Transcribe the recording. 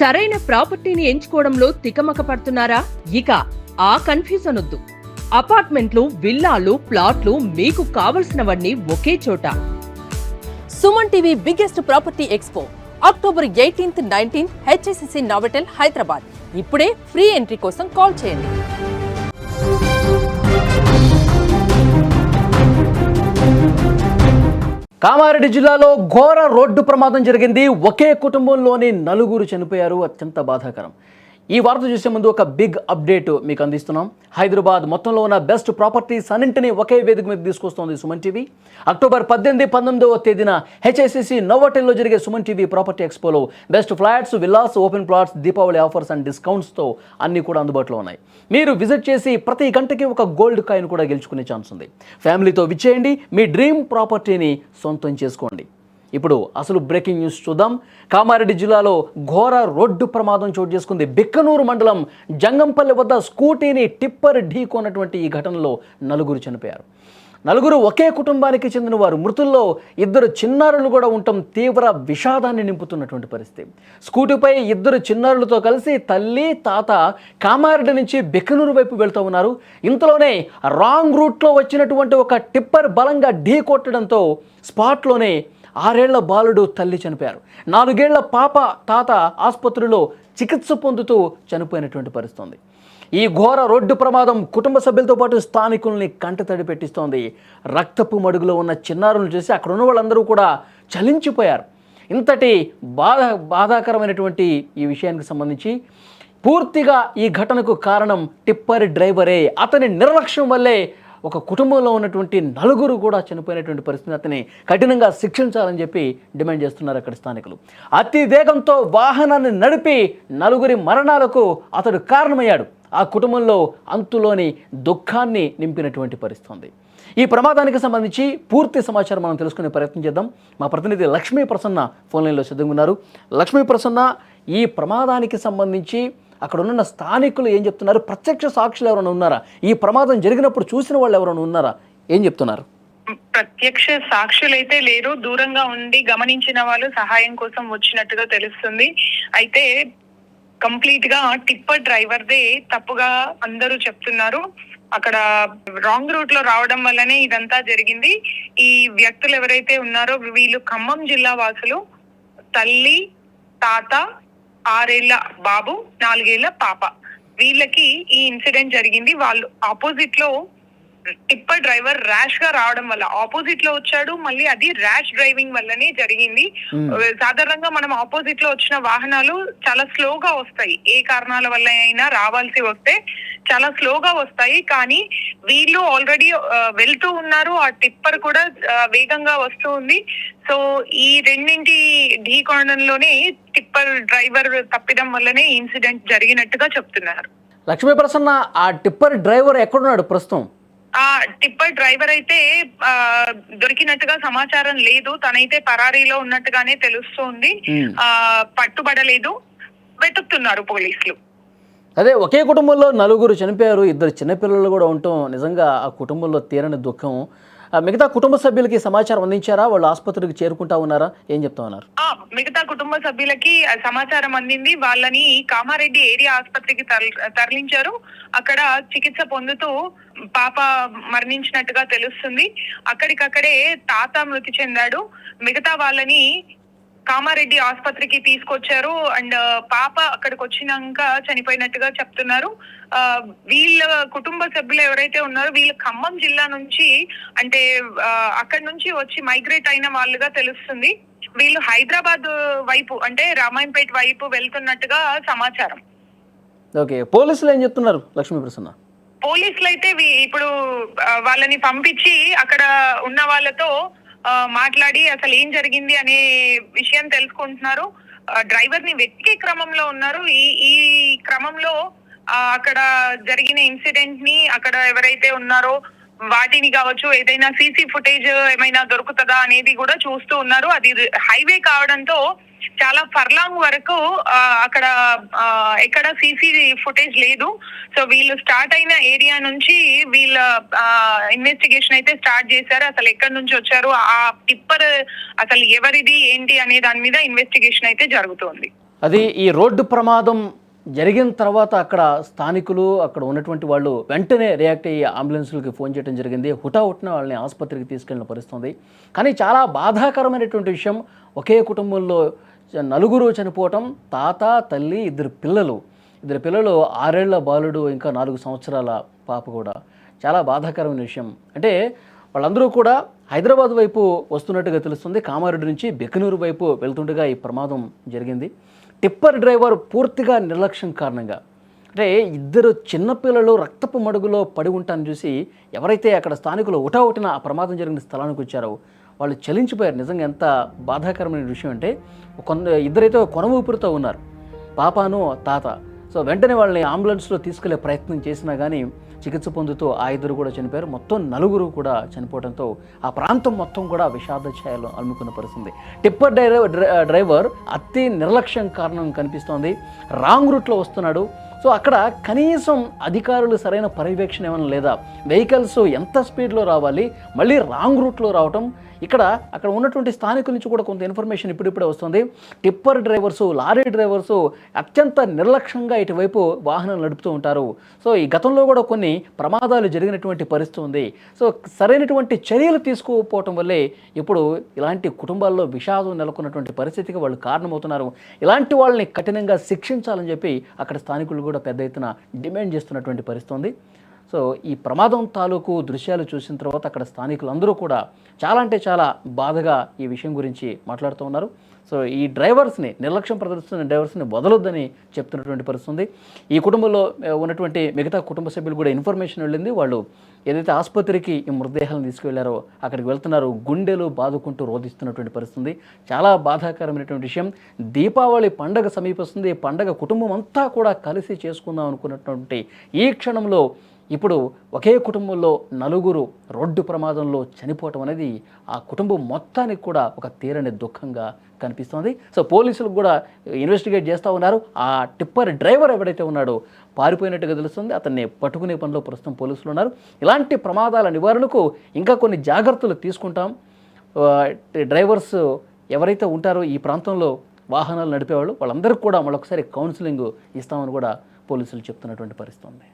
సరైన ప్రాపర్టీని ఎంచుకోవడంలో తికమక పడుతున్నారా? ఇక ఆ కన్ఫ్యూజన్ వద్దు. అపార్ట్మెంట్లు, విల్లాలు, ప్లాట్లు మీకు కావలసినవన్నీ ఒకే చోట. Suman TV biggest property expo October 18th, 19th HSCC Novotel Hyderabad. ఇప్పుడే ఫ్రీ ఎంట్రీ కోసం కాల్ చేయండి. కామారెడ్డి జిల్లాలో ఘోర రోడ్డు ప్రమాదం జరిగింది. ఒకే కుటుంబంలోని 4 చనిపోయారు. అత్యంత బాధాకరం. ఈ వార్త చూసే ముందు ఒక బిగ్ అప్డేట్ మీకు అందిస్తున్నాం. హైదరాబాద్ మొత్తంలో ఉన్న బెస్ట్ ప్రాపర్టీస్ అన్నింటినీ ఒకే వేదిక మీద తీసుకొస్తోంది సుమన్ టీవీ. అక్టోబర్ 18, 19వ తేదీన HSCC నోవోటెల్లో జరిగే సుమన్ టీవీ ప్రాపర్టీ ఎక్స్పోలో best flats, villas, open plots, Deepavali offers and డిస్కౌంట్స్తో అన్నీ కూడా అందుబాటులో ఉన్నాయి. మీరు విజిట్ చేసి ప్రతి గంటకి ఒక గోల్డ్ కాయిన్ కూడా గెలుచుకునే ఛాన్స్ ఉంది. ఫ్యామిలీతో విచ్చేయండి, మీ డ్రీమ్ ప్రాపర్టీని సొంతం చేసుకోండి. ఇప్పుడు అసలు బ్రేకింగ్ న్యూస్ చూద్దాం. కామారెడ్డి జిల్లాలో ఘోర రోడ్డు ప్రమాదం చోటు చేసుకుంది. బిక్కనూరు మండలం జంగంపల్లి వద్ద స్కూటీని టిప్పర్ ఢీకొన్నటువంటి ఈ ఘటనలో 4 చనిపోయారు. 4 ఒకే కుటుంబానికి చెందిన వారు. మృతుల్లో 2 చిన్నారులు కూడా ఉండటం తీవ్ర విషాదాన్ని నింపుతున్నటువంటి పరిస్థితి. స్కూటీపై 2 చిన్నారులతో కలిసి తల్లి, తాత కామారెడ్డి నుంచి బిక్కనూరు వైపు వెళ్తూ ఉన్నారు. ఇంతలోనే రాంగ్ రూట్లో వచ్చినటువంటి ఒక టిప్పర్ బలంగా ఢీ కొట్టడంతో స్పాట్లోనే 6 ఏళ్ల బాలుడు, తల్లి చనిపోయారు. 4 ఏళ్ల పాప, తాత ఆసుపత్రిలో చికిత్స పొందుతూ చనిపోయినటువంటి పరిస్థితి. ఈ ఘోర రోడ్డు ప్రమాదం కుటుంబ సభ్యులతో పాటు స్థానికుల్ని కంటతడి పెట్టిస్తోంది. రక్తపు మడుగులో ఉన్న చిన్నారులను చూసి అక్కడ ఉన్న వాళ్ళందరూ కూడా చలించిపోయారు. ఇంతటి బాధాకరమైనటువంటి ఈ విషయానికి సంబంధించి పూర్తిగా ఈ ఘటనకు కారణం టిప్పర్ డ్రైవరే. అతని నిర్లక్ష్యం వల్లే ఒక కుటుంబంలో ఉన్నటువంటి 4 కూడా చనిపోయినటువంటి పరిస్థితి. అతని కఠినంగా శిక్షించాలని చెప్పి డిమాండ్ చేస్తున్నారు అక్కడ స్థానికులు. అతి వేగంతో వాహనాన్ని నడిపి 4 మరణాలకు అతడు కారణమయ్యాడు. ఆ కుటుంబంలో అంతులోని దుఃఖాన్ని నింపినటువంటి పరిస్థితి. ఈ ప్రమాదానికి సంబంధించి పూర్తి సమాచారం మనం తెలుసుకునే ప్రయత్నం చేద్దాం. మా ప్రతినిధి లక్ష్మీ ప్రసన్న ఫోన్ లైన్లో సిద్ధంగా ఉన్నారు. లక్ష్మీ ప్రసన్న, ఈ ప్రమాదానికి సంబంధించి అక్కడ ఉన్న స్థానికులు ఏం చెప్తున్నారు? ప్రత్యక్ష సాక్షులు ఎవరైనా ఉన్నారా? ఈ ప్రమాదం జరిగినప్పుడు చూసిన వాళ్ళు ఎవరైనా ఉన్నారా? ఏం చెప్తున్నారు? ప్రత్యక్ష సాక్షులైతే లేరు. దూరంగా ఉండి గమనించిన వాళ్ళు సహాయం కోసం వచ్చినట్టుగా తెలుస్తుంది. అయితే కంప్లీట్ గా టిప్పర్ డ్రైవర్దే తప్పుగా అందరూ చెప్తున్నారు. అక్కడ రాంగ్ రూట్ లో రావడం వల్లనే ఇదంతా జరిగింది. ఈ వ్యక్తులు ఎవరైతే ఉన్నారో వీళ్ళు ఖమ్మం జిల్లా వాసులు. తల్లి, తాత, 6 ఏళ్ల బాబు, 4 ఏళ్ల పాప. వీళ్ళకి ఈ ఇన్సిడెంట్ జరిగింది. వాళ్ళు ఆపోజిట్ లో టిప్పర్ డ్రైవర్ ర్యాష్ గా రావడం వల్ల ఆపోజిట్ లో వచ్చాడు. మళ్ళీ అది ర్యాష్ డ్రైవింగ్ వల్లనే జరిగింది. సాధారణంగా మనం ఆపోజిట్ లో వచ్చిన వాహనాలు చాలా స్లోగా వస్తాయి. ఏ కారణాల వల్ల అయినా రావాల్సి వస్తే చాలా స్లోగా వస్తాయి. కానీ వీళ్ళు ఆల్రెడీ వెళ్తూ ఉన్నారు. ఆ టిప్పర్ కూడా వేగంగా వస్తూ ఉంది. సో ఈ రెండింటి ఢీకొనడంలోనే టిప్పర్ డ్రైవర్ తప్పిదం వల్లనే ఇన్సిడెంట్ జరిగినట్టుగా చెప్తున్నారు. లక్ష్మీ ప్రసన్న, ఆ టిప్పర్ డ్రైవర్ ఎక్కడున్నాడు ప్రస్తుతం? ఆ టిప్పర్ డ్రైవర్ అయితే దొరికినట్టుగా సమాచారం లేదు. తనైతే పరారీలో ఉన్నట్టుగానే తెలుస్తోంది. పట్టుబడలేదు, వెతుకుతున్నారు పోలీసులు. అదే, ఒకే కుటుంబంలో 4 చనిపోయారు. 2 చిన్నపిల్లలు కూడా ఉండటం నిజంగా ఆ కుటుంబంలో తీరని దుఃఖం. మిగతా కుటుంబ సభ్యులకి సమాచారం అందించారా? వాళ్ళు ఆసుపత్రికి చేరుకుంటా ఉన్నారా? ఏం చెప్తా ఉన్నారు? మిగతా కుటుంబ సభ్యులకి సమాచారం అందింది. వాళ్ళని కామారెడ్డి ఏరియా ఆసుపత్రికి తరలించారు. అక్కడ చికిత్స పొందుతూ పాప మరణించినట్టుగా తెలుస్తుంది. అక్కడికక్కడే తాత మృతి చెందాడు. మిగతా వాళ్ళని కామారెడ్డి ఆసుపత్రికి తీసుకొచ్చారు. అండ్ పాప అక్కడికి వచ్చినాక చనిపోయినట్టుగా చెప్తున్నారు. వీళ్ళ కుటుంబ సభ్యులు ఎవరైతే ఉన్నారో వీళ్ళు ఖమ్మం జిల్లా నుంచి, అంటే అక్కడి నుంచి వచ్చి మైగ్రేట్ అయిన వాళ్ళుగా తెలుస్తుంది. వీళ్ళు హైదరాబాద్ వైపు, అంటే రామాయంపేట వైపు వెళ్తున్నట్టుగా సమాచారం. ఓకే, పోలీసులు ఏం చెప్తున్నారు లక్ష్మీ ప్రసన్న? పోలీసులు అయితే ఇప్పుడు వాళ్ళని పంపించి అక్కడ ఉన్న వాళ్ళతో మాట్లాడి అసలు ఏం జరిగింది అనే విషయం తెలుసుకుంటున్నారు. డ్రైవర్ ని వెతికే క్రమంలో ఉన్నారు. ఈ క్రమంలో అక్కడ జరిగిన ఇన్సిడెంట్ ని, అక్కడ ఎవరైతే ఉన్నారో వాటిని కావచ్చు, ఏదైనా సీసీ ఫుటేజ్ ఏమైనా దొరుకుతుందా అనేది కూడా చూస్తూ ఉన్నారు. అది హైవే కావడంతో చాలా ఫర్లాంగ్ వరకు అక్కడ ఎక్కడ సీసీ ఫుటేజ్ లేదు. సో వీళ్ళు స్టార్ట్ అయిన ఏరియా నుంచి వీళ్ళ ఇన్వెస్టిగేషన్ అయితే స్టార్ట్ చేశారు. అసలు ఎక్కడి నుంచి వచ్చారు, ఆ టిప్పర్ అసలు ఎవరిది ఏంటి అనే దాని మీద ఇన్వెస్టిగేషన్ అయితే జరుగుతోంది. అది ఈ రోడ్డు ప్రమాదం జరిగిన తర్వాత అక్కడ స్థానికులు అక్కడ ఉన్నటువంటి వాళ్ళు వెంటనే రియాక్ట్ అయ్యి అంబులెన్స్లకి ఫోన్ చేయడం జరిగింది. హుటాహుటిన వాళ్ళని ఆసుపత్రికి తీసుకెళ్ళిన పరిస్థితుంది. కానీ చాలా బాధాకరమైనటువంటి విషయం, ఒకే కుటుంబంలో నలుగురు చనిపోవటం, తాత, తల్లి, ఇద్దరు పిల్లలు 6 ఏళ్ల బాలుడు, ఇంకా 4 సంవత్సరాల పాప కూడా. చాలా బాధాకరమైన విషయం. అంటే వాళ్ళందరూ కూడా హైదరాబాద్ వైపు వస్తున్నట్టుగా తెలుస్తుంది. కామారెడ్డి నుంచి బెకనూరు వైపు వెళ్తుండగా ఈ ప్రమాదం జరిగింది. టిప్పర్ డ్రైవర్ పూర్తిగా నిర్లక్ష్యం కారణంగా, అంటే ఇద్దరు చిన్నపిల్లలు రక్తపు మడుగులో పడి ఉంటాను చూసి ఎవరైతే అక్కడ స్థానికులు హుటాహుటిన ఆ ప్రమాదం జరిగిన స్థలానికి వచ్చారో వాళ్ళు చలించిపోయారు. నిజంగా ఎంత బాధాకరమైన విషయం అంటే, ఇద్దరైతే కొన ఊపిరితో ఉన్నారు, పాపాను తాత. సో వెంటనే వాళ్ళని అంబులెన్స్లో తీసుకెళ్లే ప్రయత్నం చేసినా కానీ చికిత్స పొందుతూ ఆ ఇద్దరు కూడా చనిపోయారు. మొత్తం 4 కూడా చనిపోవడంతో ఆ ప్రాంతం మొత్తం కూడా విషాద ఛాయలు అలుముకున్న పరిస్థితి. టిప్పర్ డ్రైవర్ అతి నిర్లక్ష్యం కారణం కనిపిస్తోంది. రాంగ్ రూట్లో వస్తున్నాడు. సో అక్కడ కనీసం అధికారులు సరైన పర్యవేక్షణ ఏమైనా లేదా, వెహికల్స్ ఎంత స్పీడ్లో రావాలి, మళ్ళీ రాంగ్ రూట్లో రావటం. అక్కడ ఉన్నటువంటి స్థానికుల నుంచి కూడా కొంత ఇన్ఫర్మేషన్ ఇప్పుడిప్పుడే వస్తుంది. టిప్పర్ డ్రైవర్సు, లారీ డ్రైవర్సు అత్యంత నిర్లక్ష్యంగా ఇటువైపు వాహనాలు నడుపుతూ ఉంటారు. సో ఈ గతంలో కూడా కొన్ని ప్రమాదాలు జరిగినటువంటి పరిస్థితి ఉంది. సో సరైనటువంటి చర్యలు తీసుకోకపోవటం వల్లే ఇప్పుడు ఇలాంటి కుటుంబాల్లో విషాదం నెలకొన్నటువంటి పరిస్థితికి వాళ్ళు కారణమవుతున్నారు. ఇలాంటి వాళ్ళని కఠినంగా శిక్షించాలని చెప్పి అక్కడ స్థానికులు కూడా పెద్ద ఎత్తున డిమాండ్ చేస్తున్నటువంటి పరిస్థితి ఉంది. సో ఈ ప్రమాదం తాలూకు దృశ్యాలు చూసిన తర్వాత అక్కడ స్థానికులందరూ కూడా చాలా అంటే చాలా బాధగా ఈ విషయం గురించి మాట్లాడుతూ ఉన్నారు. సో ఈ డ్రైవర్స్ని, నిర్లక్ష్యం ప్రదర్శిస్తున్న డ్రైవర్స్ని వదలొద్దని చెప్తున్నటువంటి పరిస్థితి ఉంది. ఈ కుటుంబంలో ఉన్నటువంటి మిగతా కుటుంబ సభ్యులు కూడా ఇన్ఫర్మేషన్ వెళ్ళింది. వాళ్ళు ఏదైతే ఆసుపత్రికి ఈ మృతదేహాలను తీసుకువెళ్లారో అక్కడికి వెళ్తున్నారు, గుండెలు బాదుకుంటూ రోధిస్తున్నటువంటి పరిస్థితి. చాలా బాధాకరమైనటువంటి విషయం. దీపావళి పండగ సమీపిస్తుంది. పండగ కుటుంబం అంతా కూడా కలిసి చేసుకుందాం అనుకున్నటువంటి ఈ క్షణంలో ఇప్పుడు ఒకే కుటుంబంలో 4 రోడ్డు ప్రమాదంలో చనిపోవటం అనేది ఆ కుటుంబం మొత్తానికి కూడా ఒక తీరని దుఃఖంగా కనిపిస్తోంది. సో పోలీసులు కూడా ఇన్వెస్టిగేట్ చేస్తూ ఉన్నారు. ఆ టిప్పర్ డ్రైవర్ ఎవడైతే ఉన్నాడో పారిపోయినట్టుగా తెలుస్తుంది. అతన్ని పట్టుకునే పనిలో ప్రస్తుతం పోలీసులు ఉన్నారు. ఇలాంటి ప్రమాదాల నివారణకు ఇంకా కొన్ని జాగ్రత్తలు తీసుకుంటాం. డ్రైవర్స్ ఎవరైతే ఉంటారో ఈ ప్రాంతంలో వాహనాలు నడిపేవాళ్ళు, వాళ్ళందరికీ కూడా మరొకసారి కౌన్సిలింగ్ ఇస్తామని కూడా పోలీసులు చెప్తున్నటువంటి పరిస్థితి ఉంది.